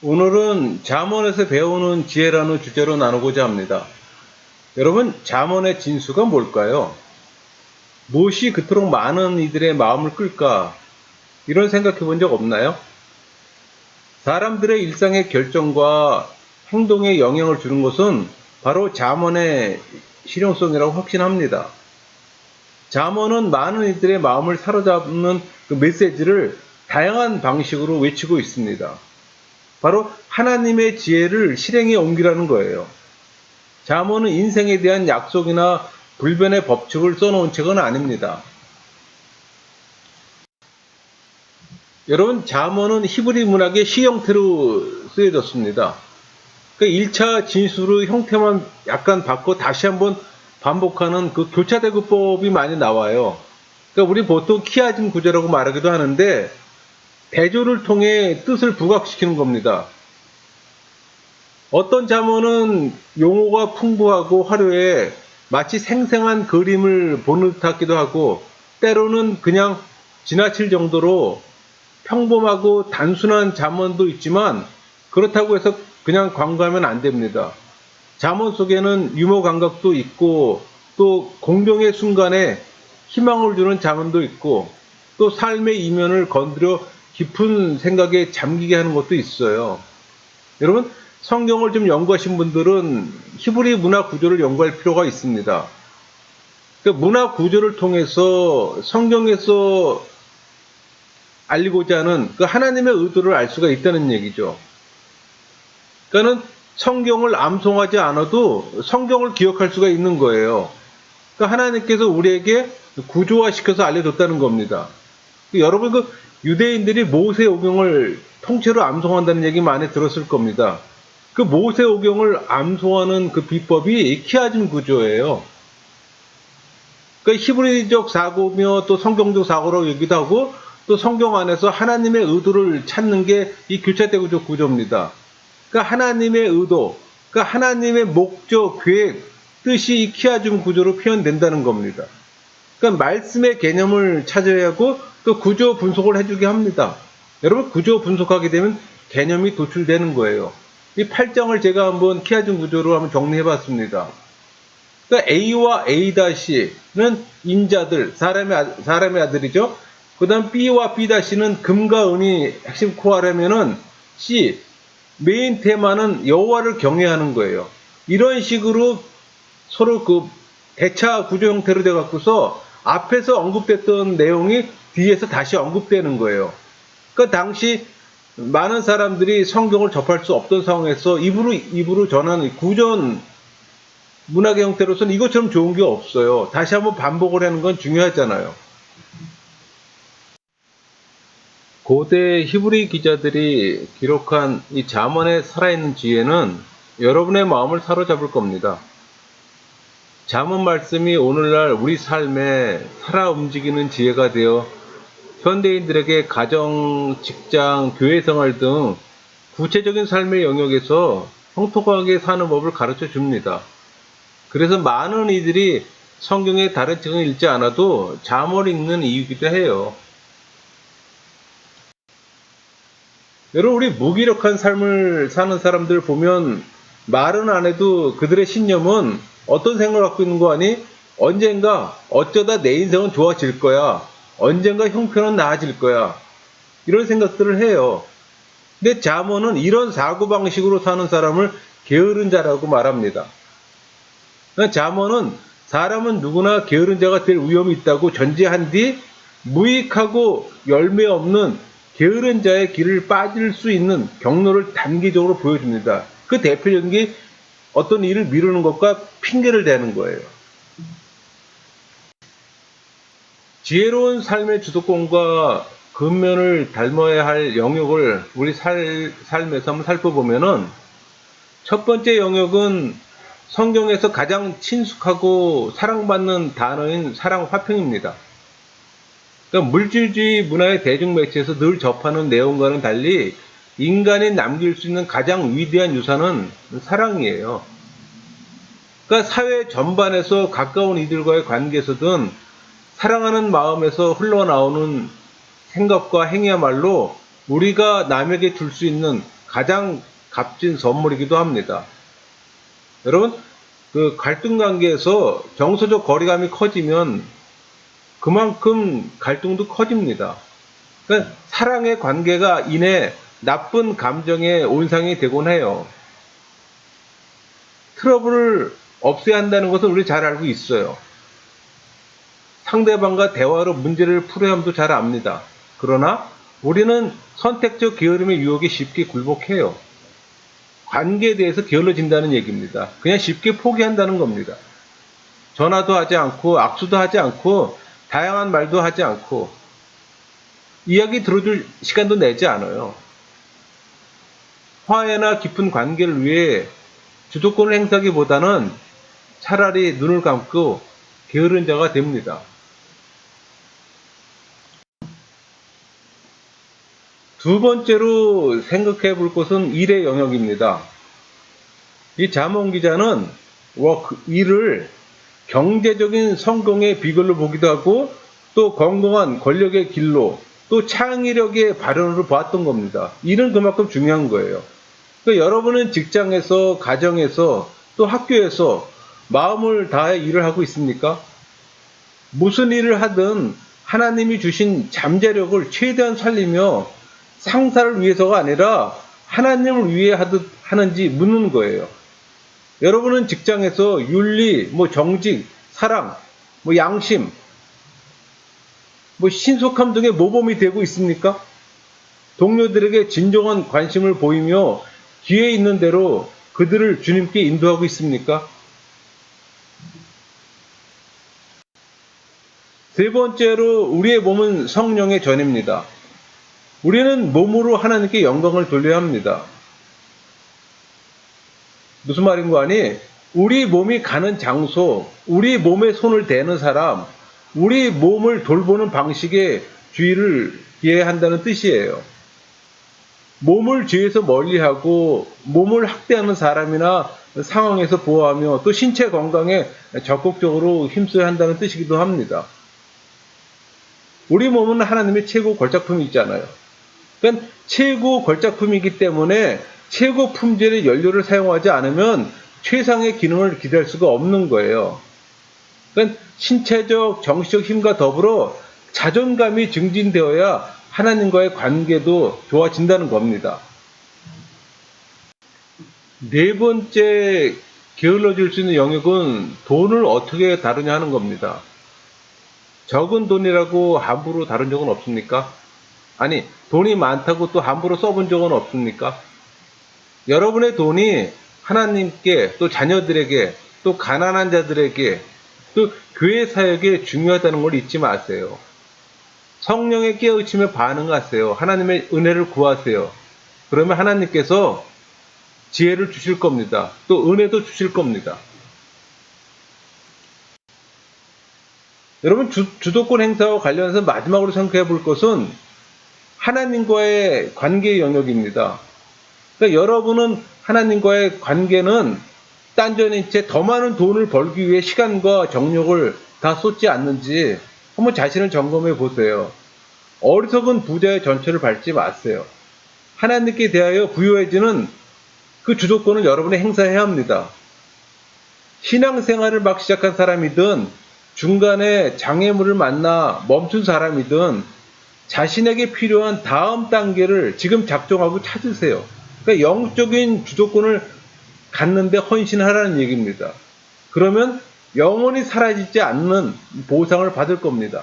오늘은 잠언에서 배우는 지혜라는 주제로 나누고자 합니다. 여러분, 잠언의 진수가 뭘까요? 무엇이 그토록 많은 이들의 마음을 끌까? 이런 생각해 본 적 없나요? 사람들의 일상의 결정과 행동에 영향을 주는 것은 바로 잠언의 실용성이라고 확신합니다. 잠언은 많은 이들의 마음을 사로잡는 그 메시지를 다양한 방식으로 외치고 있습니다. 바로 하나님의 지혜를 실행에 옮기라는 거예요. 잠언은 인생에 대한 약속이나 불변의 법칙을 써놓은 책은 아닙니다. 여러분, 잠언은 히브리 문학의 시 형태로 쓰여졌습니다. 그 1차 진수로 형태만 약간 바꿔 다시 한번 반복하는 그 교차대구법이 많이 나와요. 그러니까 우리 보통 키아진 구조라고 말하기도 하는데 대조를 통해 뜻을 부각시키는 겁니다. 어떤 잠언은 용어가 풍부하고 화려해 마치 생생한 그림을 보는 듯 하기도 하고, 때로는 그냥 지나칠 정도로 평범하고 단순한 잠언도 있지만 그렇다고 해서 그냥 광고하면 안 됩니다. 잠언 속에는 유머 감각도 있고, 또 공경의 순간에 희망을 주는 잠언도 있고, 또 삶의 이면을 건드려 깊은 생각에 잠기게 하는 것도 있어요. 여러분, 성경을 좀 연구하신 분들은 히브리 문화 구조를 연구할 필요가 있습니다. 그 문화 구조를 통해서 성경에서 알리고자 하는 그 하나님의 의도를 알 수가 있다는 얘기죠. 그러니까는 성경을 암송하지 않아도 성경을 기억할 수가 있는 거예요. 그러니까 하나님께서 우리에게 구조화시켜서 알려줬다는 겁니다. 여러분, 그 유대인들이 모세오경을 통째로 암송한다는 얘기 많이 들었을 겁니다. 그 모세오경을 암송하는 그 비법이 키아진 구조예요. 그 히브리적 사고며 또 성경적 사고라고 얘기도 하고, 또 성경 안에서 하나님의 의도를 찾는 게 이 교차대구조 구조입니다. 그러니까 하나님의 의도, 그러니까 하나님의 목적, 계획, 뜻이 이 키아진 구조로 표현된다는 겁니다. 그러니까 말씀의 개념을 찾아야 하고 또 구조 분석을 해주게 합니다. 여러분, 구조 분석하게 되면 개념이 도출되는 거예요. 이 8장을 제가 한번 키아진 구조로 한번 정리해 봤습니다. 그러니까 A와 A-는 인자들, 사람의 아들이죠. 그 다음 B와 B-는 금과 은이 핵심 코어라면은 C, 메인 테마는 여호와를 경외하는 거예요. 이런 식으로 서로 그 대차 구조 형태로 돼 갖고서 앞에서 언급됐던 내용이 뒤에서 다시 언급되는 거예요. 그 당시 많은 사람들이 성경을 접할 수 없던 상황에서 입으로 전하는 구전 문학의 형태로서는 이것처럼 좋은 게 없어요. 다시 한번 반복을 하는 건 중요하잖아요. 고대 히브리 기자들이 기록한 이 잠언의 살아있는 지혜는 여러분의 마음을 사로잡을 겁니다. 잠언 말씀이 오늘날 우리 삶에 살아 움직이는 지혜가 되어 현대인들에게 가정, 직장, 교회 생활 등 구체적인 삶의 영역에서 형통하게 사는 법을 가르쳐 줍니다. 그래서 많은 이들이 성경의 다른 책을 읽지 않아도 잠언을 읽는 이유이기도 해요. 여러분, 우리 무기력한 삶을 사는 사람들 보면 말은 안 해도 그들의 신념은 어떤 생각을 갖고 있는 거 아니? 언젠가 어쩌다 내 인생은 좋아질 거야. 언젠가 형편은 나아질 거야. 이런 생각들을 해요. 근데 잠언은 이런 사고방식으로 사는 사람을 게으른 자라고 말합니다. 잠언은 사람은 누구나 게으른 자가 될 위험이 있다고 전제한 뒤 무익하고 열매 없는 게으른 자의 길을 빠질 수 있는 경로를 단기적으로 보여줍니다. 그 대표적인 게 어떤 일을 미루는 것과 핑계를 대는 거예요. 지혜로운 삶의 주도권과 근면을 닮아야 할 영역을 우리 삶에서 한번 살펴보면은, 첫 번째 영역은 성경에서 가장 친숙하고 사랑받는 단어인 사랑 화평입니다. 그러니까 물질주의 문화의 대중매체에서 늘 접하는 내용과는 달리 인간이 남길 수 있는 가장 위대한 유산은 사랑이에요. 그러니까 사회 전반에서 가까운 이들과의 관계에서든 사랑하는 마음에서 흘러나오는 생각과 행위야말로 우리가 남에게 줄 수 있는 가장 값진 선물이기도 합니다. 여러분, 그 갈등 관계에서 정서적 거리감이 커지면 그만큼 갈등도 커집니다. 그러니까 사랑의 관계가 인해 나쁜 감정의 온상이 되곤 해요. 트러블을 없애야 한다는 것은 우리 잘 알고 있어요. 상대방과 대화로 문제를 풀어야 함도 잘 압니다. 그러나 우리는 선택적 게으름의 유혹에 쉽게 굴복해요. 관계에 대해서 게을러진다는 얘기입니다. 그냥 쉽게 포기한다는 겁니다. 전화도 하지 않고 악수도 하지 않고 다양한 말도 하지 않고 이야기 들어줄 시간도 내지 않아요. 화해나 깊은 관계를 위해 주도권을 행사하기보다는 차라리 눈을 감고 게으른 자가 됩니다. 두 번째로 생각해 볼 것은 일의 영역입니다. 이 자몽 기자는 일을 경제적인 성공의 비결로 보기도 하고 또 건강한 권력의 길로 또 창의력의 발현으로 보았던 겁니다. 일은 그만큼 중요한 거예요. 그러니까 여러분은 직장에서, 가정에서, 또 학교에서 마음을 다해 일을 하고 있습니까? 무슨 일을 하든 하나님이 주신 잠재력을 최대한 살리며 상사를 위해서가 아니라 하나님을 위해 하는지 묻는 거예요. 여러분은 직장에서 윤리, 정직, 사랑, 양심, 신속함 등의 모범이 되고 있습니까? 동료들에게 진정한 관심을 보이며 기회 있는 대로 그들을 주님께 인도하고 있습니까? 세 번째로 우리의 몸은 성령의 전입니다. 우리는 몸으로 하나님께 영광을 돌려야 합니다. 무슨 말인고 하니 우리 몸이 가는 장소, 우리 몸에 손을 대는 사람, 우리 몸을 돌보는 방식에 주의를 기해야 한다는 뜻이에요. 몸을 죄에서 멀리하고 몸을 학대하는 사람이나 상황에서 보호하며 또 신체 건강에 적극적으로 힘써야 한다는 뜻이기도 합니다. 우리 몸은 하나님의 최고 걸작품이 있잖아요. 그러니까 최고 걸작품이기 때문에 최고 품질의 연료를 사용하지 않으면 최상의 기능을 기대할 수가 없는 거예요. 그러니까 신체적, 정신적 힘과 더불어 자존감이 증진되어야 하나님과의 관계도 좋아진다는 겁니다. 네 번째 게을러질 수 있는 영역은 돈을 어떻게 다루냐 하는 겁니다. 적은 돈이라고 함부로 다룬 적은 없습니까? 아니, 돈이 많다고 또 함부로 써본 적은 없습니까? 여러분의 돈이 하나님께 또 자녀들에게 또 가난한 자들에게 또 교회 사역에 중요하다는 걸 잊지 마세요. 성령의 깨우침에 반응하세요. 하나님의 은혜를 구하세요. 그러면 하나님께서 지혜를 주실 겁니다. 또 은혜도 주실 겁니다. 여러분 주도권 행사와 관련해서 마지막으로 생각해 볼 것은 하나님과의 관계의 영역입니다. 그러니까 여러분은 하나님과의 관계는 딴전인 채 더 많은 돈을 벌기 위해 시간과 정력을 다 쏟지 않는지 한번 자신을 점검해 보세요. 어리석은 부자의 전철을 밟지 마세요. 하나님께 대하여 부여해지는 그 주도권을 여러분이 행사해야 합니다. 신앙생활을 막 시작한 사람이든 중간에 장애물을 만나 멈춘 사람이든 자신에게 필요한 다음 단계를 지금 작정하고 찾으세요. 그러니까 영적인 주도권을 갖는데 헌신하라는 얘기입니다. 그러면 영원히 사라지지 않는 보상을 받을 겁니다.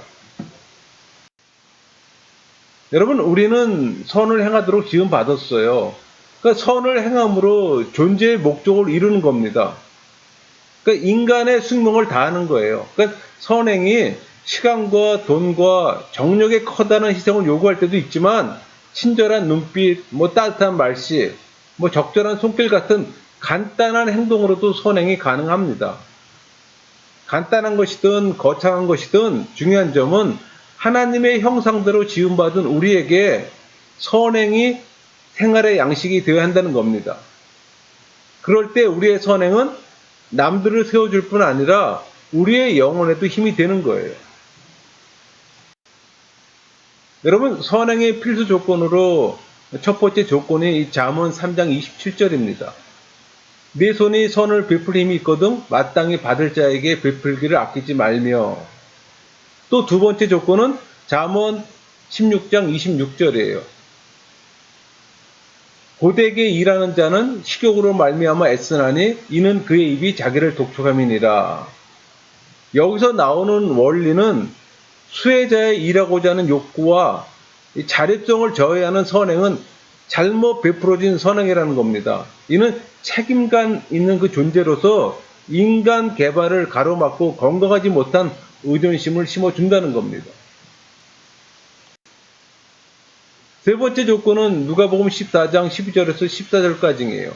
여러분, 우리는 선을 행하도록 지금 받았어요. 그러니까 선을 행함으로 존재의 목적을 이루는 겁니다. 그러니까 인간의 숙명을 다하는 거예요. 그러니까 선행이 시간과 돈과 정력의 커다란 희생을 요구할 때도 있지만 친절한 눈빛, 따뜻한 말씨, 적절한 손길 같은 간단한 행동으로도 선행이 가능합니다. 간단한 것이든 거창한 것이든 중요한 점은 하나님의 형상대로 지음받은 우리에게 선행이 생활의 양식이 되어야 한다는 겁니다. 그럴 때 우리의 선행은 남들을 세워줄 뿐 아니라 우리의 영혼에도 힘이 되는 거예요. 여러분, 선행의 필수 조건으로 첫 번째 조건이 이 잠언 3장 27절입니다. 내 손이 선을 베풀 힘이 있거든 마땅히 받을 자에게 베풀기를 아끼지 말며. 또 두 번째 조건은 잠언 16장 26절이에요. 고되게 일하는 자는 식욕으로 말미암아 애쓰나니 이는 그의 입이 자기를 독촉함이니라. 여기서 나오는 원리는 수혜자의 일하고자 하는 욕구와 자립성을 저해하는 선행은 잘못 베풀어진 선행이라는 겁니다. 이는 책임감 있는 그 존재로서 인간 개발을 가로막고 건강하지 못한 의존심을 심어준다는 겁니다. 세 번째 조건은 누가복음 14장 12절에서 14절까지예요.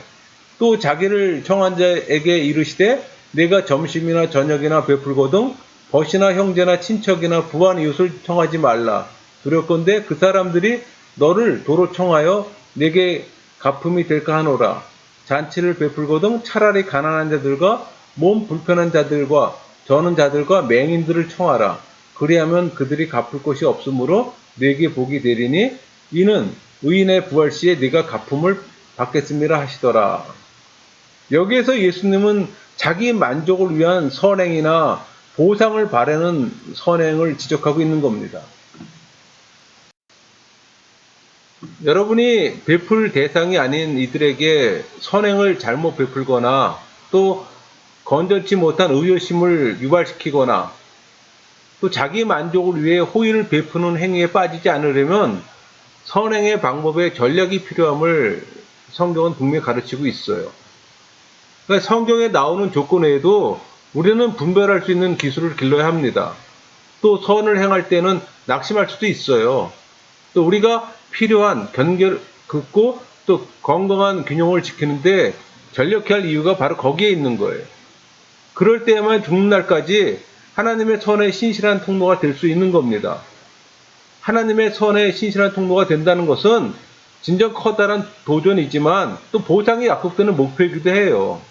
또 자기를 청한 자에게 이르시되 내가 점심이나 저녁이나 베풀거든 벗이나 형제나 친척이나 부한 이웃을 청하지 말라. 두렵건대 그 사람들이 너를 도로 청하여 내게 갚음이 될까 하노라. 잔치를 베풀거든 차라리 가난한 자들과 몸 불편한 자들과 저는 자들과 맹인들을 청하라. 그리하면 그들이 갚을 것이 없으므로 내게 복이 되리니 이는 의인의 부활 시에 네가 갚음을 받겠음이라 하시더라. 여기에서 예수님은 자기 만족을 위한 선행이나 보상을 바라는 선행을 지적하고 있는 겁니다. 여러분이 베풀 대상이 아닌 이들에게 선행을 잘못 베풀거나 또 건전치 못한 의욕심을 유발시키거나 또 자기 만족을 위해 호의를 베푸는 행위에 빠지지 않으려면 선행의 방법에 전략이 필요함을 성경은 분명히 가르치고 있어요. 그러니까 성경에 나오는 조건 외에도 우리는 분별할 수 있는 기술을 길러야 합니다. 또 선을 행할 때는 낙심할 수도 있어요. 또 우리가 필요한 견결 긋고 또 건강한 균형을 지키는데 전력해야 할 이유가 바로 거기에 있는 거예요. 그럴 때에만 죽는 날까지 하나님의 선의 신실한 통로가 될 수 있는 겁니다. 하나님의 선의 신실한 통로가 된다는 것은 진정 커다란 도전이지만 또 보상이 약속되는 목표이기도 해요.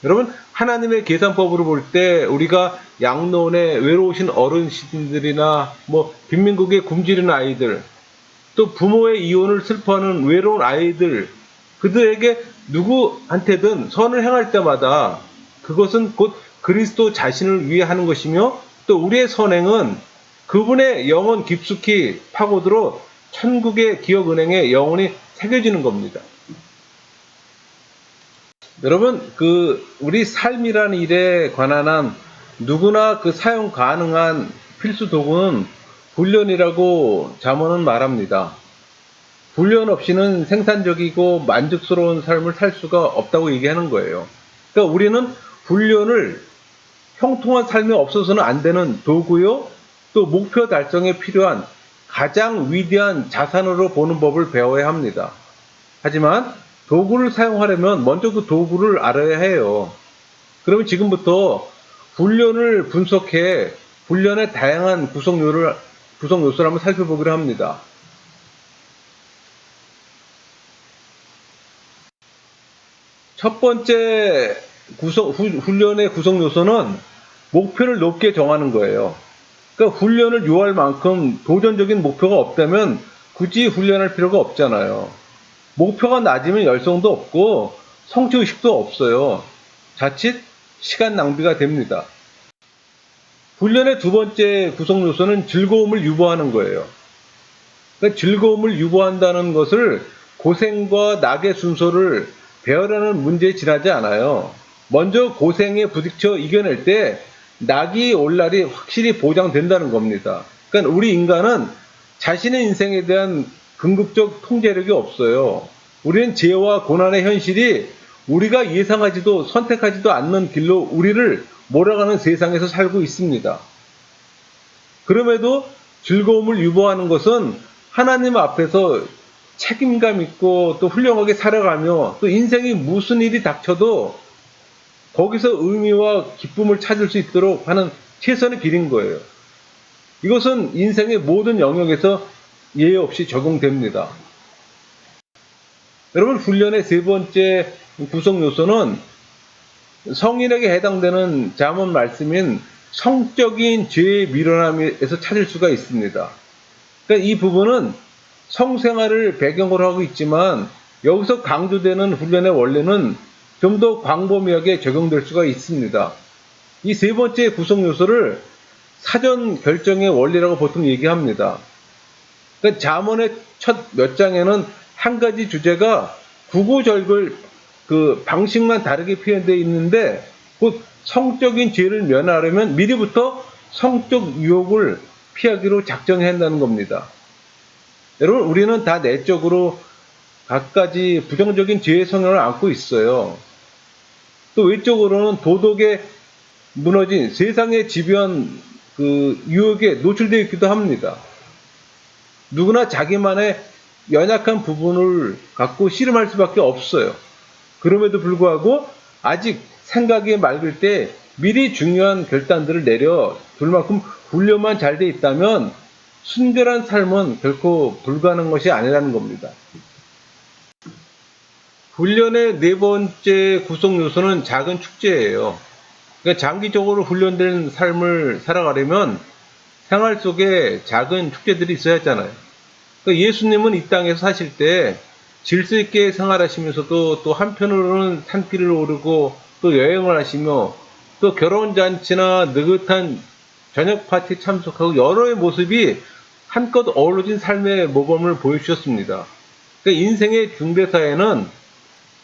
여러분, 하나님의 계산법으로 볼 때 우리가 양로원에 외로우신 어르신들이나 빈민국에 굶주리는 아이들, 또 부모의 이혼을 슬퍼하는 외로운 아이들, 그들에게 누구한테든 선을 행할 때마다 그것은 곧 그리스도 자신을 위해 하는 것이며 또 우리의 선행은 그분의 영혼 깊숙이 파고들어 천국의 기억은행에 영원히 새겨지는 겁니다. 여러분, 우리 삶이라는 일에 관한 한 누구나 사용 가능한 필수 도구는 훈련이라고 잠언은 말합니다. 훈련 없이는 생산적이고 만족스러운 삶을 살 수가 없다고 얘기하는 거예요. 그러니까 우리는 훈련을 형통한 삶에 없어서는 안 되는 도구요, 또 목표 달성에 필요한 가장 위대한 자산으로 보는 법을 배워야 합니다. 하지만 도구를 사용하려면 먼저 그 도구를 알아야 해요. 그러면 지금부터 훈련을 분석해 훈련의 다양한 구성 요소를 한번 살펴보기로 합니다. 첫 번째 훈련의 구성 요소는 목표를 높게 정하는 거예요. 그러니까 훈련을 요할 만큼 도전적인 목표가 없다면 굳이 훈련할 필요가 없잖아요. 목표가 낮으면 열성도 없고 성취의식도 없어요. 자칫 시간 낭비가 됩니다. 훈련의 두 번째 구성 요소는 즐거움을 유보하는 거예요. 그러니까 즐거움을 유보한다는 것을 고생과 낙의 순서를 배열하는 문제에 지나지 않아요. 먼저 고생에 부딪혀 이겨낼 때 낙이 올 날이 확실히 보장된다는 겁니다. 그러니까 우리 인간은 자신의 인생에 대한 궁극적 통제력이 없어요. 우리는 죄와 고난의 현실이 우리가 예상하지도 선택하지도 않는 길로 우리를 몰아가는 세상에서 살고 있습니다. 그럼에도 즐거움을 유보하는 것은 하나님 앞에서 책임감 있고 또 훌륭하게 살아가며 또 인생이 무슨 일이 닥쳐도 거기서 의미와 기쁨을 찾을 수 있도록 하는 최선의 길인 거예요. 이것은 인생의 모든 영역에서 예외 없이 적용됩니다. 여러분, 훈련의 세 번째 구성 요소는 성인에게 해당되는 잠언 말씀인 성적인 죄의 밀어남에서 찾을 수가 있습니다. 그러니까 이 부분은 성생활을 배경으로 하고 있지만 여기서 강조되는 훈련의 원리는 좀 더 광범위하게 적용될 수가 있습니다. 이 세 번째 구성 요소를 사전 결정의 원리라고 보통 얘기합니다. 그러니까 잠언의 첫 몇 장에는 한 가지 주제가 구구절절 그 방식만 다르게 표현되어 있는데 곧 성적인 죄를 면하려면 미리부터 성적 유혹을 피하기로 작정해야 한다는 겁니다. 여러분, 우리는 다 내적으로 갖가지 부정적인 죄의 성향을 안고 있어요. 또 외적으로는 도덕에 무너진 세상에 지배한 그 유혹에 노출되어 있기도 합니다. 누구나 자기만의 연약한 부분을 갖고 씨름할 수밖에 없어요. 그럼에도 불구하고 아직 생각이 맑을 때 미리 중요한 결단들을 내려 둘 만큼 훈련만 잘 돼 있다면 순결한 삶은 결코 불가능한 것이 아니라는 겁니다. 훈련의 네 번째 구성 요소는 작은 축제예요. 그러니까 장기적으로 훈련된 삶을 살아가려면 생활 속에 작은 축제들이 있어야 하잖아요. 그러니까 예수님은 이 땅에서 사실 때 질서 있게 생활하시면서도 또 한편으로는 산길을 오르고 또 여행을 하시며 또 결혼잔치나 느긋한 저녁 파티에 참석하고 여러의 모습이 한껏 어우러진 삶의 모범을 보여주셨습니다. 그러니까 인생의 중대사에는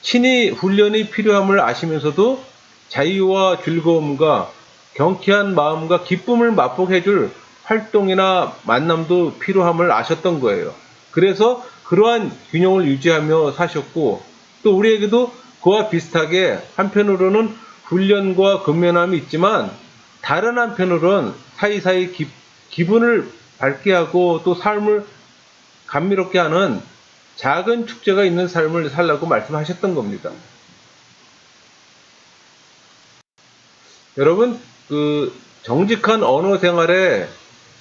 친히 훈련이 필요함을 아시면서도 자유와 즐거움과 경쾌한 마음과 기쁨을 맛보게 해줄 활동이나 만남도 필요함을 아셨던 거예요. 그래서 그러한 균형을 유지하며 사셨고 또 우리에게도 그와 비슷하게 한편으로는 훈련과 근면함이 있지만 다른 한편으로는 사이사이 기분을 밝게 하고 또 삶을 감미롭게 하는 작은 축제가 있는 삶을 살라고 말씀하셨던 겁니다. 여러분, 정직한 언어 생활에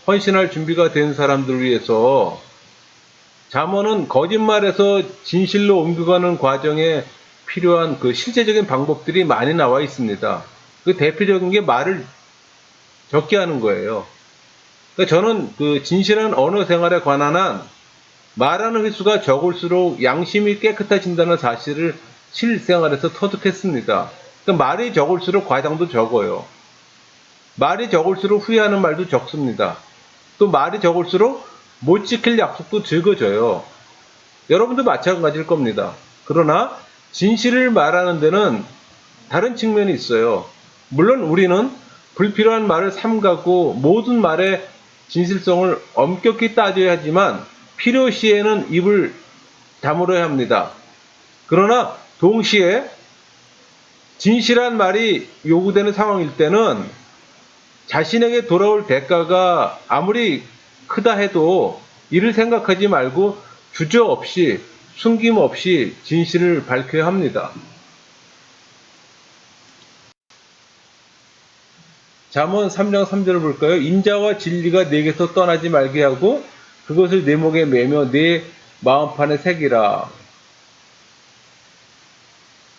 헌신할 준비가 된 사람들을 위해서 잠언은 거짓말에서 진실로 옮겨가는 과정에 필요한 그 실제적인 방법들이 많이 나와 있습니다. 그 대표적인 게 말을 적게 하는 거예요. 그러니까 저는 그 진실한 언어 생활에 관한 한 말하는 횟수가 적을수록 양심이 깨끗해진다는 사실을 실생활에서 터득했습니다. 그러니까 말이 적을수록 과장도 적어요. 말이 적을수록 후회하는 말도 적습니다. 또 말이 적을수록 못 지킬 약속도 적어져요. 여러분도 마찬가지일 겁니다. 그러나 진실을 말하는 데는 다른 측면이 있어요. 물론 우리는 불필요한 말을 삼가고 모든 말의 진실성을 엄격히 따져야 하지만 필요시에는 입을 다물어야 합니다. 그러나 동시에 진실한 말이 요구되는 상황일 때는 자신에게 돌아올 대가가 아무리 크다 해도 이를 생각하지 말고 주저없이 숨김없이 진실을 밝혀야 합니다. 잠언 3장 3절을 볼까요? 인자와 진리가 내게서 떠나지 말게 하고 그것을 내 목에 매며 내 마음판에 새기라.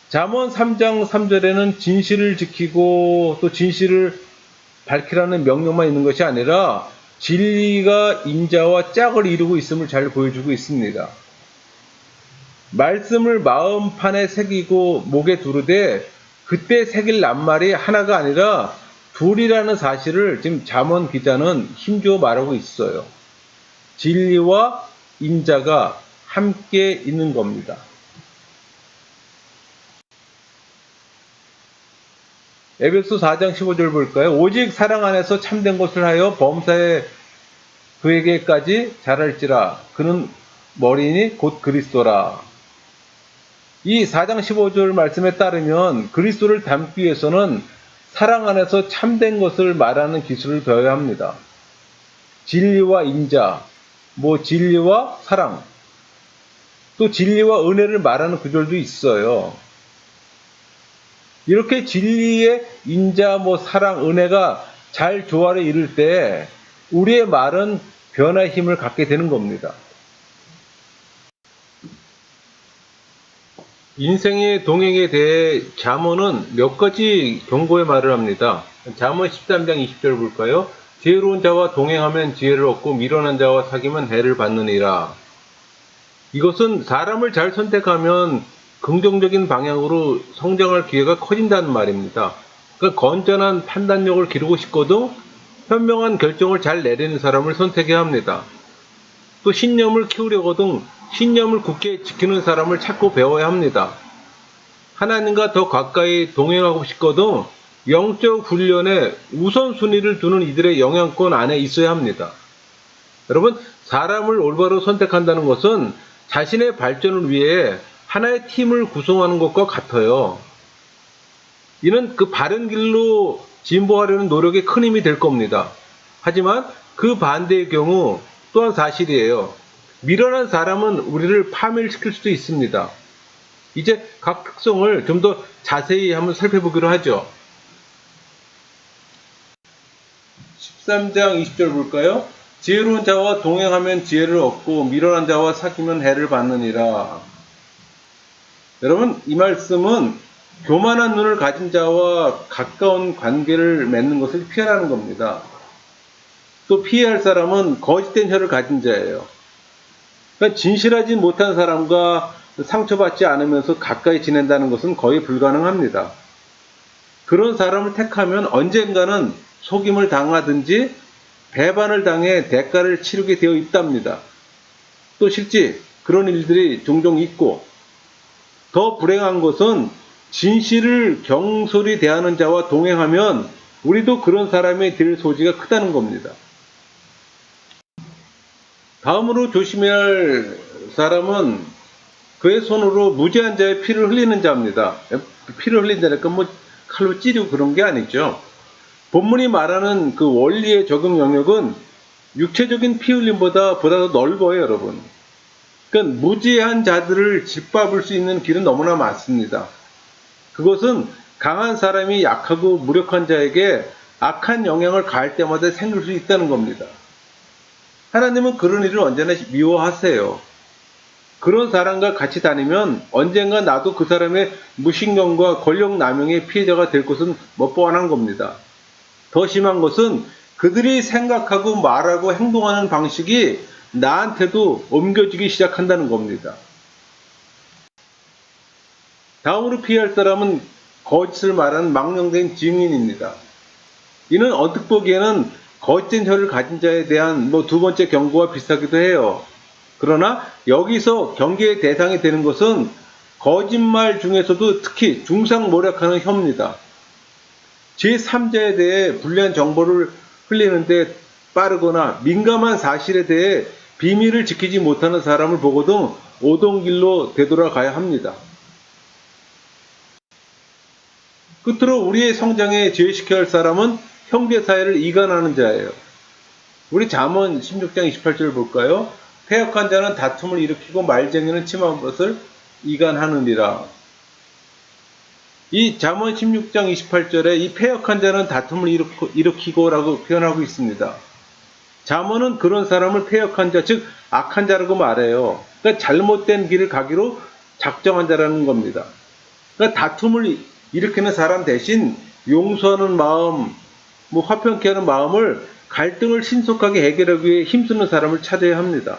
잠언 3장 3절에는 진실을 지키고 또 진실을 밝히라는 명령만 있는 것이 아니라 진리가 인자와 짝을 이루고 있음을 잘 보여주고 있습니다. 말씀을 마음판에 새기고 목에 두르되 그때 새길 낱말이 하나가 아니라 둘이라는 사실을 지금 잠언 기자는 힘주어 말하고 있어요. 진리와 인자가 함께 있는 겁니다. 에베소 4장 15절 볼까요? 오직 사랑 안에서 참된 것을 하여 범사에 그에게까지 자랄지라. 그는 머리니 곧 그리스도라. 이 4장 15절 말씀에 따르면 그리스도를 닮기 위해서는 사랑 안에서 참된 것을 말하는 기술을 배워야 합니다. 진리와 인자, 진리와 사랑, 또 진리와 은혜를 말하는 구절도 있어요. 이렇게 진리의 인자, 사랑, 은혜가 잘 조화를 이룰 때 우리의 말은 변화의 힘을 갖게 되는 겁니다. 인생의 동행에 대해 잠언은 몇 가지 경고의 말을 합니다. 잠언 13장 20절 볼까요? 지혜로운 자와 동행하면 지혜를 얻고 미련한 자와 사귀면 해를 받느니라. 이것은 사람을 잘 선택하면 긍정적인 방향으로 성장할 기회가 커진다는 말입니다. 그러니까 건전한 판단력을 기르고 싶거든 현명한 결정을 잘 내리는 사람을 선택해야 합니다. 또 신념을 키우려거든 신념을 굳게 지키는 사람을 찾고 배워야 합니다. 하나님과 더 가까이 동행하고 싶거든 영적 훈련에 우선순위를 두는 이들의 영향권 안에 있어야 합니다. 여러분, 사람을 올바로 선택한다는 것은 자신의 발전을 위해 하나의 팀을 구성하는 것과 같아요. 이는 그 바른 길로 진보하려는 노력에 큰 힘이 될 겁니다. 하지만 그 반대의 경우 또한 사실이에요. 미련한 사람은 우리를 파멸시킬 수도 있습니다. 이제 각 특성을 좀 더 자세히 한번 살펴보기로 하죠. 13장 20절 볼까요? 지혜로운 자와 동행하면 지혜를 얻고 미련한 자와 사귀면 해를 받느니라. 여러분, 이 말씀은 교만한 눈을 가진 자와 가까운 관계를 맺는 것을 피하라는 겁니다. 또 피해야 할 사람은 거짓된 혀를 가진 자예요. 그러니까 진실하지 못한 사람과 상처받지 않으면서 가까이 지낸다는 것은 거의 불가능합니다. 그런 사람을 택하면 언젠가는 속임을 당하든지 배반을 당해 대가를 치르게 되어 있답니다. 또 실제 그런 일들이 종종 있고, 더 불행한 것은 진실을 경솔히 대하는 자와 동행하면 우리도 그런 사람이 될 소지가 크다는 겁니다. 다음으로 조심해야 할 사람은 그의 손으로 무죄한 자의 피를 흘리는 자입니다. 피를 흘린다니까 뭐 칼로 찌르고 그런 게 아니죠. 본문이 말하는 그 원리의 적용 영역은 육체적인 피 흘림보다 더 넓어요, 여러분. 그러니까 무지한 자들을 짓밟을 수 있는 길은 너무나 많습니다. 그것은 강한 사람이 약하고 무력한 자에게 악한 영향을 가할 때마다 생길 수 있다는 겁니다. 하나님은 그런 일을 언제나 미워하세요. 그런 사람과 같이 다니면 언젠가 나도 그 사람의 무신경과 권력 남용의 피해자가 될 것은 뻔한 겁니다. 더 심한 것은 그들이 생각하고 말하고 행동하는 방식이 나한테도 옮겨지기 시작한다는 겁니다. 다음으로 피할 사람은 거짓을 말하는 망령된 증인입니다. 이는 언뜻 보기에는 거짓된 혀를 가진 자에 대한 두 번째 경고와 비슷하기도 해요. 그러나 여기서 경계의 대상이 되는 것은 거짓말 중에서도 특히 중상모략하는 혀입니다. 제3자에 대해 불리한 정보를 흘리는데 빠르거나 민감한 사실에 대해 비밀을 지키지 못하는 사람을 보고도 오동길로 되돌아가야 합니다. 끝으로 우리의 성장에 제외시켜야 할 사람은 형제 사이를 이간하는 자예요. 우리 잠언 16장 28절 볼까요? 패역한 자는 다툼을 일으키고 말쟁이는 침한 것을 이간하느니라. 이 잠언 16장 28절에 이 패역한 자는 다툼을 일으키고라고 표현하고 있습니다. 잠언은 그런 사람을 패역한 자, 즉 악한 자라고 말해요. 그러니까 잘못된 길을 가기로 작정한 자라는 겁니다. 그러니까 다툼을 일으키는 사람 대신 용서하는 마음, 화평케 하는 마음을 갈등을 신속하게 해결하기 위해 힘쓰는 사람을 찾아야 합니다.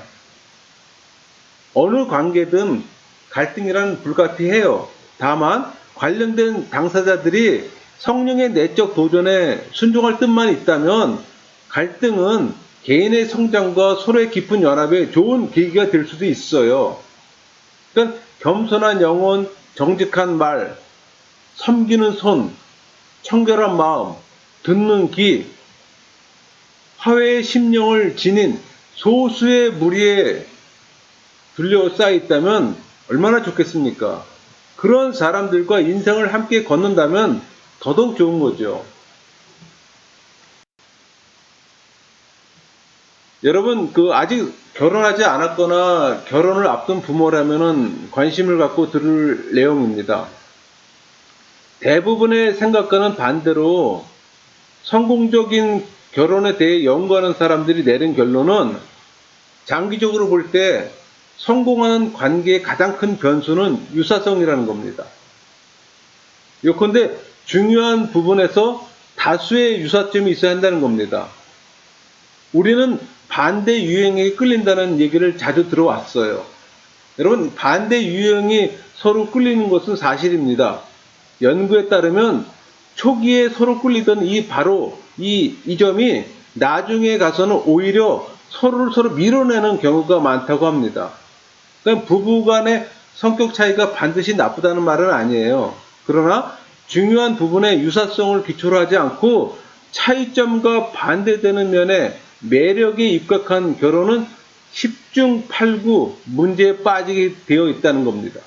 어느 관계든 갈등이란 불가피해요. 다만 관련된 당사자들이 성령의 내적 도전에 순종할 뜻만 있다면 갈등은 개인의 성장과 서로의 깊은 연합에 좋은 계기가 될 수도 있어요. 그러니까 겸손한 영혼, 정직한 말, 섬기는 손, 청결한 마음, 듣는 귀, 화해의 심령을 지닌 소수의 무리에 둘러싸여 있다면 얼마나 좋겠습니까? 그런 사람들과 인생을 함께 걷는다면 더더욱 좋은 거죠. 여러분, 아직 결혼하지 않았거나 결혼을 앞둔 부모라면 관심을 갖고 들을 내용입니다. 대부분의 생각과는 반대로 성공적인 결혼에 대해 연구하는 사람들이 내린 결론은 장기적으로 볼 때 성공하는 관계의 가장 큰 변수는 유사성이라는 겁니다. 요컨대 중요한 부분에서 다수의 유사점이 있어야 한다는 겁니다. 우리는 반대 유행에 끌린다는 얘기를 자주 들어왔어요. 여러분, 반대 유형이 서로 끌리는 것은 사실입니다. 연구에 따르면 초기에 서로 끌리던 바로 이 점이 나중에 가서는 오히려 서로를 서로 밀어내는 경우가 많다고 합니다. 그러니까 부부 간의 성격 차이가 반드시 나쁘다는 말은 아니에요. 그러나 중요한 부분에 유사성을 기초로 하지 않고 차이점과 반대되는 면에 매력에 입각한 결혼은 10중 8구 문제에 빠지게 되어 있다는 겁니다.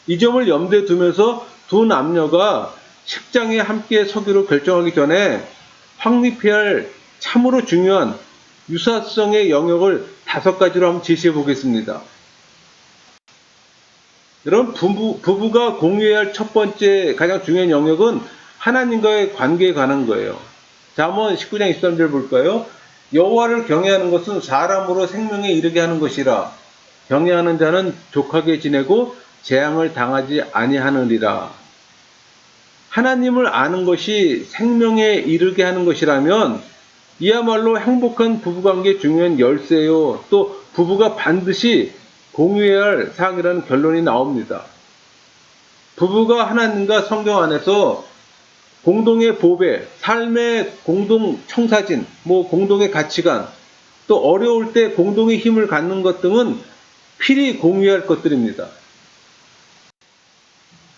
이 점을 염두에 두면서 두 남녀가 식장에 함께 서기로 결정하기 전에 확립해야 할 참으로 중요한 유사성의 영역을 5가지로 한번 제시해 보겠습니다. 여러분, 부부가 공유해야 할 첫 번째 가장 중요한 영역은 하나님과의 관계에 관한 거예요. 자, 한번 19장 23절 볼까요? 여호와를 경외하는 것은 사람으로 생명에 이르게 하는 것이라. 경외하는 자는 족하게 지내고 재앙을 당하지 아니하느니라. 하나님을 아는 것이 생명에 이르게 하는 것이라면 이야말로 행복한 부부관계의 중요한 열쇠요. 또 부부가 반드시 공유해야 할 사항이라는 결론이 나옵니다. 부부가 하나님과 성경 안에서 공동의 보배, 삶의 공동 청사진, 공동의 가치관, 또 어려울 때 공동의 힘을 갖는 것 등은 필히 공유해야 할 것들입니다.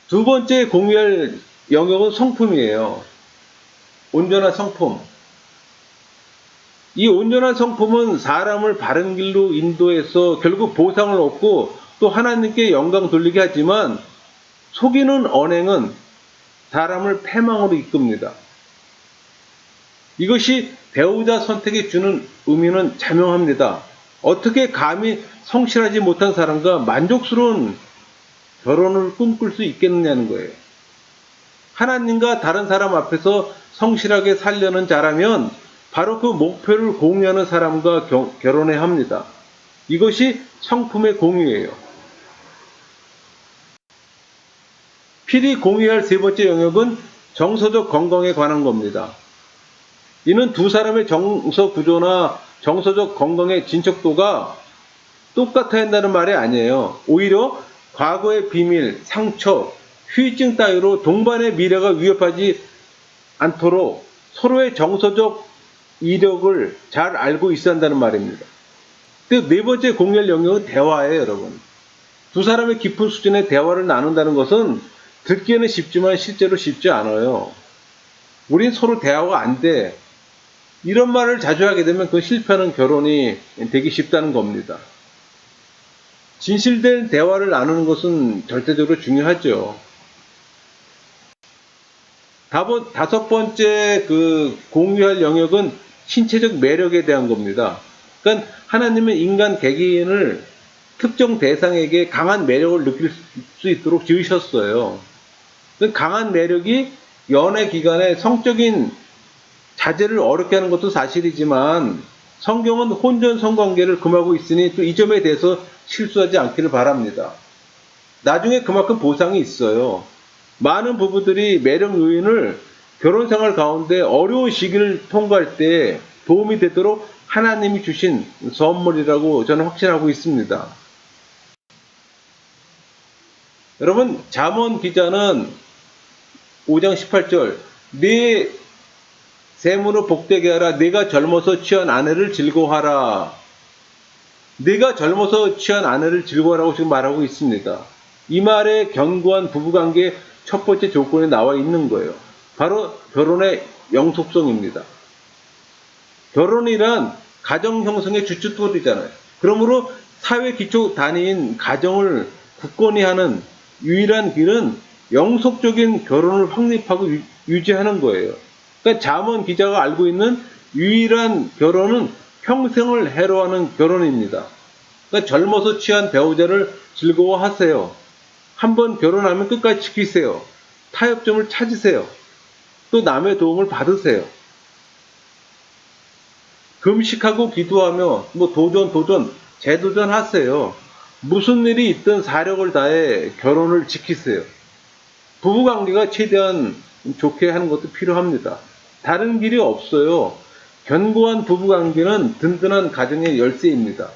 두 번째 공유할 영역은 성품이에요. 온전한 성품. 이 온전한 성품은 사람을 바른 길로 인도해서 결국 보상을 얻고 또 하나님께 영광 돌리게 하지만 속이는 언행은 사람을 패망으로 이끕니다. 이것이 배우자 선택에 주는 의미는 자명합니다. 어떻게 감히 성실하지 못한 사람과 만족스러운 결혼을 꿈꿀 수 있겠느냐는 거예요. 하나님과 다른 사람 앞에서 성실하게 살려는 자라면 바로 그 목표를 공유하는 사람과 결혼해야 합니다. 이것이 성품의 공유예요. 필히 공유할 세 번째 영역은 정서적 건강에 관한 겁니다. 이는 두 사람의 정서 구조나 정서적 건강의 진척도가 똑같아야 한다는 말이 아니에요. 오히려 과거의 비밀, 상처, 후유증 따위로 동반의 미래가 위협하지 않도록 서로의 정서적 이력을 잘 알고 있어야 한다는 말입니다. 네 번째 공유할 영역은 대화예요, 여러분. 두 사람의 깊은 수준의 대화를 나눈다는 것은 듣기에는 쉽지만 실제로 쉽지 않아요. 우린 서로 대화가 안 돼. 이런 말을 자주 하게 되면 그 실패하는 결혼이 되기 쉽다는 겁니다. 진실된 대화를 나누는 것은 절대적으로 중요하죠. 다섯 번째 공유할 영역은 신체적 매력에 대한 겁니다. 그러니까 하나님은 인간 개개인을 특정 대상에게 강한 매력을 느낄 수 있도록 지으셨어요. 강한 매력이 연애 기간에 성적인 자제를 어렵게 하는 것도 사실이지만 성경은 혼전 성관계를 금하고 있으니 또 이 점에 대해서 실수하지 않기를 바랍니다. 나중에 그만큼 보상이 있어요. 많은 부부들이 매력 요인을 결혼 생활 가운데 어려운 시기를 통과할 때 도움이 되도록 하나님이 주신 선물이라고 저는 확신하고 있습니다. 여러분, 잠언 기자는 5장 18절 네 세문을 복되게 하라. 네가 젊어서 취한 아내를 즐거워하라. 네가 젊어서 취한 아내를 즐거워하라고 지금 말하고 있습니다. 이 말에 견고한 부부관계의 첫 번째 조건이 나와 있는 거예요. 바로 결혼의 영속성입니다. 결혼이란 가정 형성의 주춧돌이잖아요. 그러므로 사회 기초 단위인 가정을 굳건히 하는 유일한 길은 영속적인 결혼을 확립하고 유지하는 거예요. 그러니까 잠언 기자가 알고 있는 유일한 결혼은 평생을 해로하는 결혼입니다. 그러니까 젊어서 취한 배우자를 즐거워하세요. 한번 결혼하면 끝까지 지키세요. 타협점을 찾으세요. 또 남의 도움을 받으세요. 금식하고 기도하며 도전, 재도전 하세요. 무슨 일이 있든 사력을 다해 결혼을 지키세요. 부부관계가 최대한 좋게 하는 것도 필요합니다. 다른 길이 없어요. 견고한 부부관계는 든든한 가정의 열쇠입니다.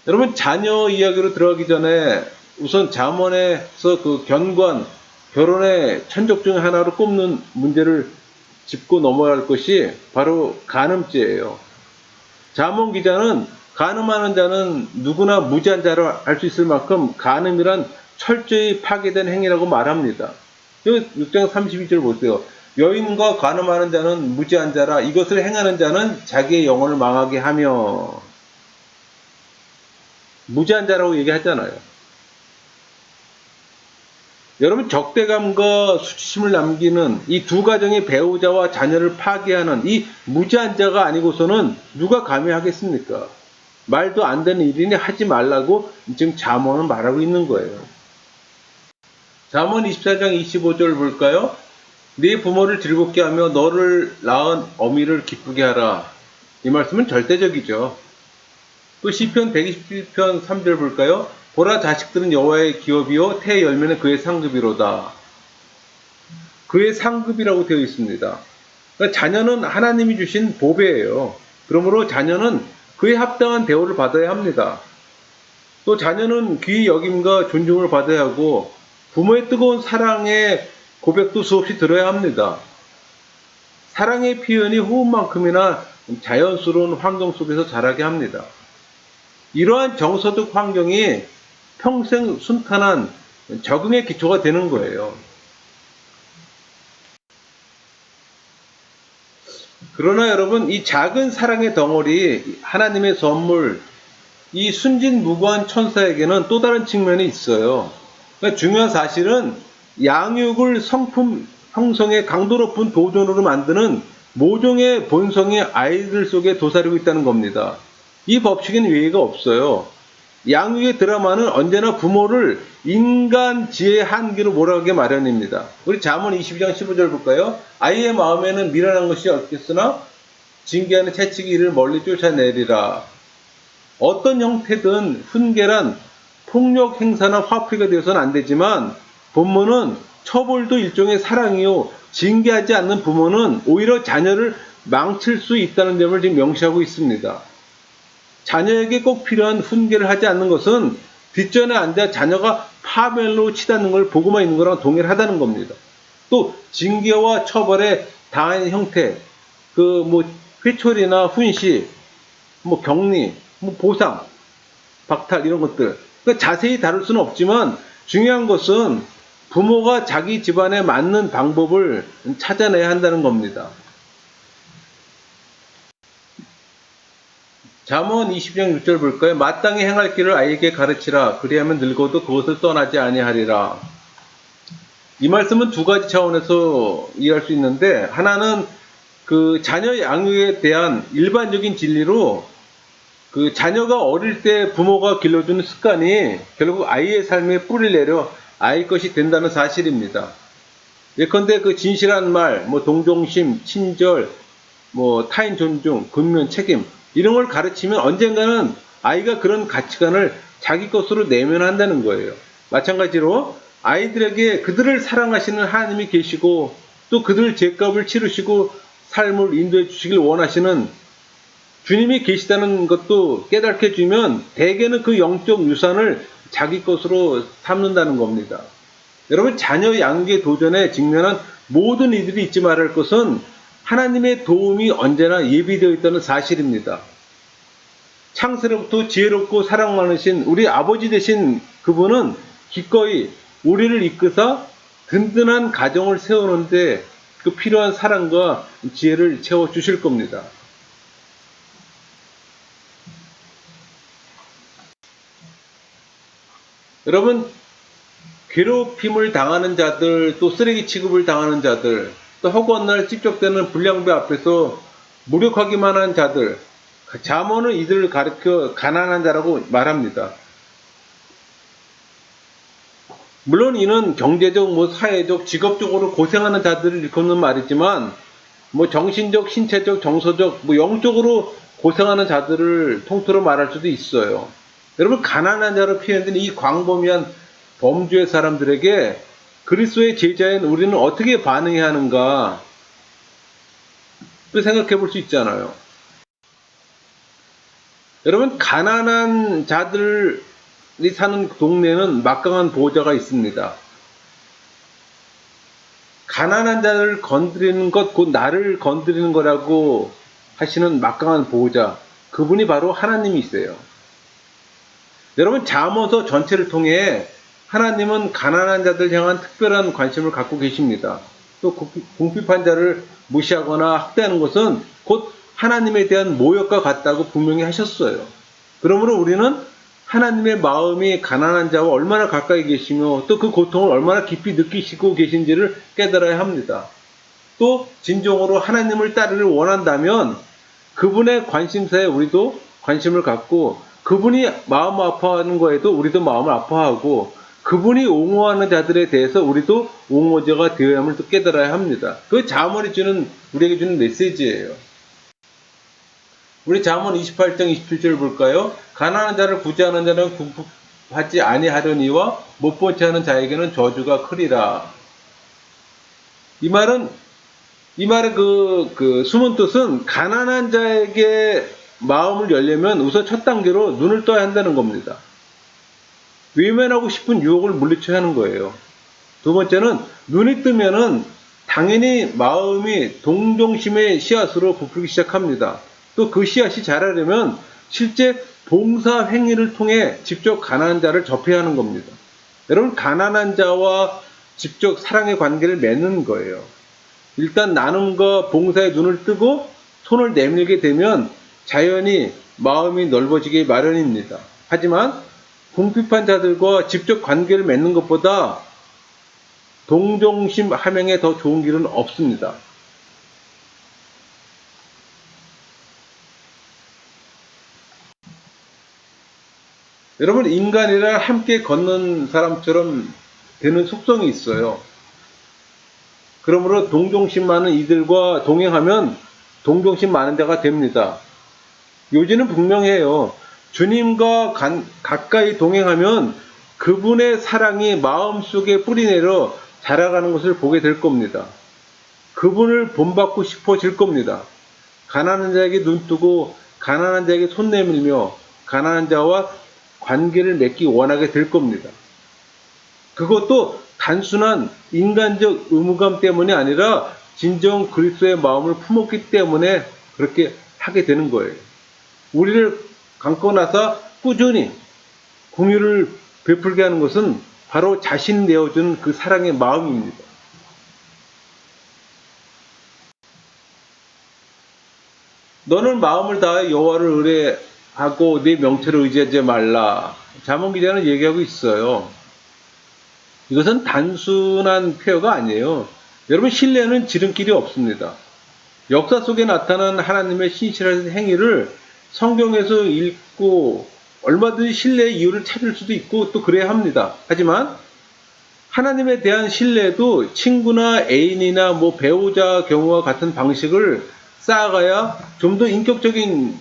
여러분, 자녀 이야기로 들어가기 전에 우선 잠언에서 그 견관, 결혼의 천적 중에 하나로 꼽는 문제를 짚고 넘어갈 것이 바로 간음죄예요. 잠언 기자는 간음하는 자는 누구나 무지한 자로 알 수 있을 만큼 간음이란 철저히 파괴된 행위라고 말합니다. 6장 32절 보세요. 여인과 간음하는 자는 무지한 자라. 이것을 행하는 자는 자기의 영혼을 망하게 하며. 무지한 자라고 얘기하잖아요. 여러분, 적대감과 수치심을 남기는 이 두 가정의 배우자와 자녀를 파괴하는 이 무지한 자가 아니고서는 누가 감히 하겠습니까? 말도 안 되는 일이니 하지 말라고 지금 잠언은 말하고 있는 거예요. 잠언 24장 25절 볼까요? 네 부모를 즐겁게 하며 너를 낳은 어미를 기쁘게 하라. 이 말씀은 절대적이죠. 또 시편 127편 3절 볼까요? 보라, 자식들은 여호와의 기업이요 태의 열매는 그의 상급이로다. 그의 상급이라고 되어 있습니다. 그러니까 자녀는 하나님이 주신 보배예요. 그러므로 자녀는 그에 합당한 대우를 받아야 합니다. 또 자녀는 귀히 여김과 존중을 받아야 하고 부모의 뜨거운 사랑의 고백도 수없이 들어야 합니다. 사랑의 표현이 호흡만큼이나 자연스러운 환경 속에서 자라게 합니다. 이러한 정서적 환경이 평생 순탄한 적응의 기초가 되는 거예요. 그러나 여러분, 이 작은 사랑의 덩어리, 하나님의 선물, 이 순진무구한 천사에게는 또 다른 측면이 있어요. 그러니까 중요한 사실은 양육을 성품 형성의 강도 높은 도전으로 만드는 모종의 본성이 아이들 속에 도사리고 있다는 겁니다. 이 법칙에는 예외가 없어요. 양육의 드라마는 언제나 부모를 인간 지혜의 한계로 몰아가게 마련입니다. 우리 잠언 22장 15절 볼까요? 아이의 마음에는 미련한 것이 없겠으나 징계하는 채찍이 이를 멀리 쫓아내리라. 어떤 형태든 훈계란 폭력 행사나 화풀이가 되어서는 안 되지만 부모는 처벌도 일종의 사랑이요, 징계하지 않는 부모는 오히려 자녀를 망칠 수 있다는 점을 지금 명시하고 있습니다. 자녀에게 꼭 필요한 훈계를 하지 않는 것은 뒷전에 앉아 자녀가 파멸로 치닫는 걸 보고만 있는 거랑 동일하다는 겁니다. 또 징계와 처벌의 다양한 형태, 회초리나 훈시, 격리, 보상, 박탈 이런 것들. 그러니까 자세히 다룰 수는 없지만 중요한 것은 부모가 자기 집안에 맞는 방법을 찾아내야 한다는 겁니다. 잠언 20장 6절 볼까요? 마땅히 행할 길을 아이에게 가르치라. 그리하면 늙어도 그것을 떠나지 아니하리라. 이 말씀은 두 가지 차원에서 이해할 수 있는데, 하나는 그 자녀 양육에 대한 일반적인 진리로 그 자녀가 어릴 때 부모가 길러주는 습관이 결국 아이의 삶에 뿌리를 내려 아이 것이 된다는 사실입니다. 예컨대 그 진실한 말, 동정심, 친절, 타인 존중, 근면, 책임 이런 걸 가르치면 언젠가는 아이가 그런 가치관을 자기 것으로 내면한다는 거예요. 마찬가지로 아이들에게 그들을 사랑하시는 하나님이 계시고 또 그들 죄값을 치르시고 삶을 인도해 주시길 원하시는 주님이 계시다는 것도 깨닫게 해주면 대개는 그 영적 유산을 자기 것으로 삼는다는 겁니다. 여러분, 자녀 양육의 도전에 직면한 모든 이들이 잊지 말할 것은 하나님의 도움이 언제나 예비되어 있다는 사실입니다. 창세로부터 지혜롭고 사랑 많으신 우리 아버지 되신 그분은 기꺼이 우리를 이끄사 든든한 가정을 세우는데 그 필요한 사랑과 지혜를 채워주실 겁니다. 여러분, 괴롭힘을 당하는 자들, 또 쓰레기 취급을 당하는 자들, 또 허구한 날 찝적대는 불량배 앞에서 무력하기만 한 자들, 잠언은 이들을 가리켜 가난한 자라고 말합니다. 물론 이는 경제적, 사회적, 직업적으로 고생하는 자들을 일컫는 말이지만 정신적, 신체적, 정서적, 영적으로 고생하는 자들을 통틀어 말할 수도 있어요. 여러분, 가난한 자로 표현된 이 광범위한 범주의 사람들에게 그리스도의 제자인 우리는 어떻게 반응해야 하는가 또 생각해 볼 수 있잖아요. 여러분, 가난한 자들이 사는 동네는 막강한 보호자가 있습니다. 가난한 자를 건드리는 것, 곧 나를 건드리는 거라고 하시는 막강한 보호자, 그분이 바로 하나님이 있어요. 여러분, 잠언서 전체를 통해 하나님은 가난한 자들 향한 특별한 관심을 갖고 계십니다. 또 궁핍한 자를 무시하거나 학대하는 것은 곧 하나님에 대한 모욕과 같다고 분명히 하셨어요. 그러므로 우리는 하나님의 마음이 가난한 자와 얼마나 가까이 계시며 또 그 고통을 얼마나 깊이 느끼시고 계신지를 깨달아야 합니다. 또 진정으로 하나님을 따르를 원한다면 그분의 관심사에 우리도 관심을 갖고, 그분이 마음 아파하는 거에도 우리도 마음을 아파하고, 그분이 옹호하는 자들에 대해서 우리도 옹호자가 되어야 함을 또 깨달아야 합니다. 그 잠언이 우리에게 주는 메시지예요. 우리 잠언 28장 27절 볼까요? 가난한 자를 구제하는 자는 궁핍하지 아니하려니와 못본 채 하는 자에게는 저주가 크리라. 이 말의 그 숨은 뜻은 가난한 자에게 마음을 열려면 우선 첫 단계로 눈을 떠야 한다는 겁니다. 외면하고 싶은 유혹을 물리쳐야 하는 거예요. 두 번째는 눈이 뜨면은 당연히 마음이 동정심의 씨앗으로 부풀기 시작합니다. 또 그 씨앗이 자라려면 실제 봉사 행위를 통해 직접 가난한 자를 접해야 하는 겁니다. 여러분, 가난한 자와 직접 사랑의 관계를 맺는 거예요. 일단 나눔과 봉사에 눈을 뜨고 손을 내밀게 되면 자연히 마음이 넓어지기 마련입니다. 하지만 궁핍한 자들과 직접 관계를 맺는 것보다 동정심 함양에 더 좋은 길은 없습니다. 여러분, 인간이란 함께 걷는 사람처럼 되는 속성이 있어요. 그러므로 동정심 많은 이들과 동행하면 동정심 많은 자가 됩니다. 요지는 분명해요. 주님과 가까이 동행하면 그분의 사랑이 마음속에 뿌리내려 자라가는 것을 보게 될 겁니다. 그분을 본받고 싶어질 겁니다. 가난한 자에게 눈뜨고 가난한 자에게 손 내밀며 가난한 자와 관계를 맺기 원하게 될 겁니다. 그것도 단순한 인간적 의무감 때문이 아니라 진정 그리스도의 마음을 품었기 때문에 그렇게 하게 되는 거예요. 우리를 감고 나서 꾸준히 공유를 베풀게 하는 것은 바로 자신 내어준 그 사랑의 마음입니다. 너는 마음을 다해 여호와를 의뢰하고 네 명체를 의지하지 말라. 잠언 기자는 얘기하고 있어요. 이것은 단순한 표현가 아니에요. 여러분, 신뢰는 지름길이 없습니다. 역사 속에 나타난 하나님의 신실한 행위를 성경에서 읽고 얼마든지 신뢰의 이유를 찾을 수도 있고 또 그래야 합니다. 하지만 하나님에 대한 신뢰도 친구나 애인이나 배우자 경우와 같은 방식을 쌓아가야 좀 더 인격적인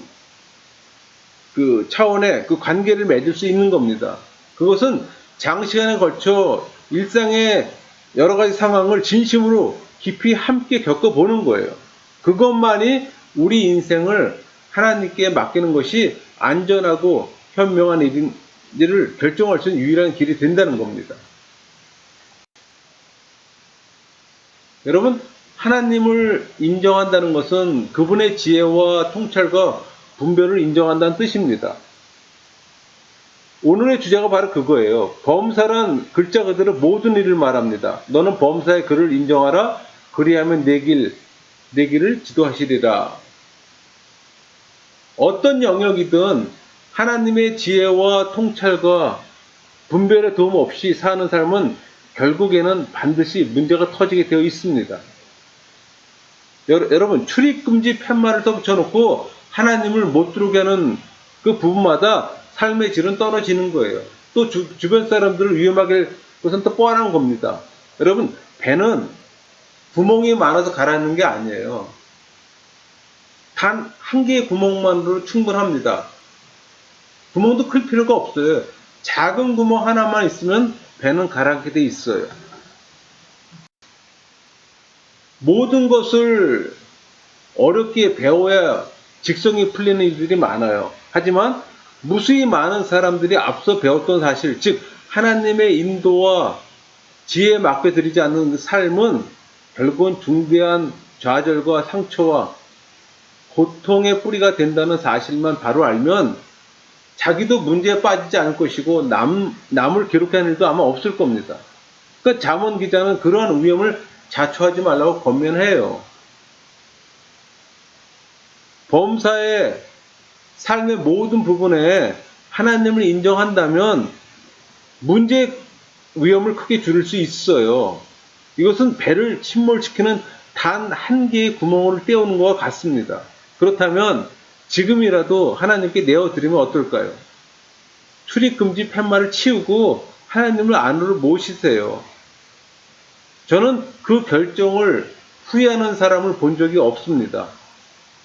그 차원의 그 관계를 맺을 수 있는 겁니다. 그것은 장시간에 걸쳐 일상의 여러 가지 상황을 진심으로 깊이 함께 겪어보는 거예요. 그것만이 우리 인생을 하나님께 맡기는 것이 안전하고 현명한 일인지를 결정할 수 있는 유일한 길이 된다는 겁니다. 여러분, 하나님을 인정한다는 것은 그분의 지혜와 통찰과 분별을 인정한다는 뜻입니다. 오늘의 주제가 바로 그거예요. 범사란 글자 그대로 모든 일을 말합니다. 너는 범사의 그를 인정하라. 그리하면 내 길을 지도하시리라. 어떤 영역이든 하나님의 지혜와 통찰과 분별의 도움 없이 사는 삶은 결국에는 반드시 문제가 터지게 되어 있습니다. 여러분, 출입금지 팻말을 붙여놓고 하나님을 못 들어오게 하는 그 부분마다 삶의 질은 떨어지는 거예요. 또 주변 사람들을 위험하게 할 것은 또 뻔한 겁니다. 여러분, 배는 구멍이 많아서 가라앉는 게 아니에요. 단 한 개의 구멍만으로 충분합니다. 구멍도 클 필요가 없어요. 작은 구멍 하나만 있으면 배는 가라앉게 돼 있어요. 모든 것을 어렵게 배워야 직성이 풀리는 일들이 많아요. 하지만 무수히 많은 사람들이 앞서 배웠던 사실, 즉 하나님의 인도와 지혜에 맡겨드리지 않는 그 삶은 결국은 중대한 좌절과 상처와 고통의 뿌리가 된다는 사실만 바로 알면 자기도 문제에 빠지지 않을 것이고 남을 괴롭히는 일도 아마 없을 겁니다. 그러니까 잠언 기자는 그러한 위험을 자초하지 말라고 권면해요. 범사의 삶의 모든 부분에 하나님을 인정한다면 문제의 위험을 크게 줄일 수 있어요. 이것은 배를 침몰시키는 단 한 개의 구멍을 떼우는 것과 같습니다. 그렇다면 지금이라도 하나님께 내어드리면 어떨까요? 출입금지 팻말을 치우고 하나님을 안으로 모시세요. 저는 그 결정을 후회하는 사람을 본 적이 없습니다.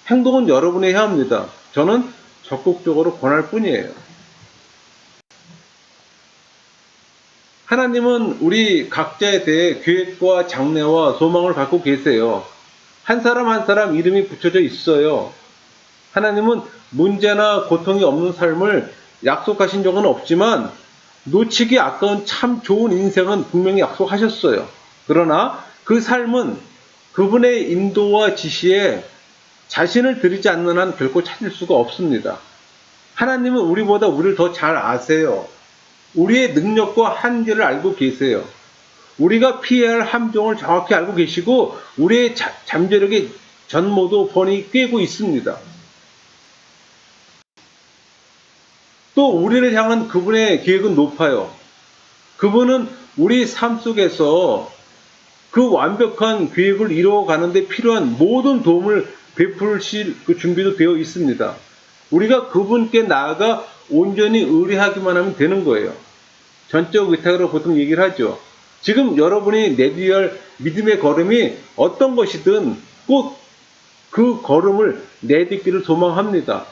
행동은 여러분이 해야 합니다. 저는 적극적으로 권할 뿐이에요. 하나님은 우리 각자에 대해 계획과 장래와 소망을 갖고 계세요. 한 사람 한 사람 이름이 붙여져 있어요. 하나님은 문제나 고통이 없는 삶을 약속하신 적은 없지만 놓치기 아까운 참 좋은 인생은 분명히 약속하셨어요. 그러나 그 삶은 그분의 인도와 지시에 자신을 들이지 않는 한 결코 찾을 수가 없습니다. 하나님은 우리보다 우리를 더 잘 아세요. 우리의 능력과 한계를 알고 계세요. 우리가 피해야 할 함정을 정확히 알고 계시고 우리의 잠재력의 전모도 훤히 꿰고 있습니다. 또 우리를 향한 그분의 계획은 높아요. 그분은 우리 삶 속에서 그 완벽한 계획을 이루어가는 데 필요한 모든 도움을 베푸실 그 준비도 되어 있습니다. 우리가 그분께 나아가 온전히 의뢰하기만 하면 되는 거예요. 전적 의탁으로 보통 얘기를 하죠. 지금 여러분이 내디뎌야 할 믿음의 걸음이 어떤 것이든 꼭 그 걸음을 내딛기를 소망합니다.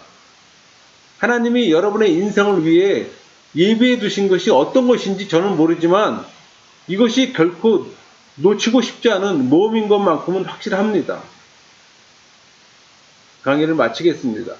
하나님이 여러분의 인생을 위해 예비해 두신 것이 어떤 것인지 저는 모르지만 이것이 결코 놓치고 싶지 않은 모험인 것만큼은 확실합니다. 강의를 마치겠습니다.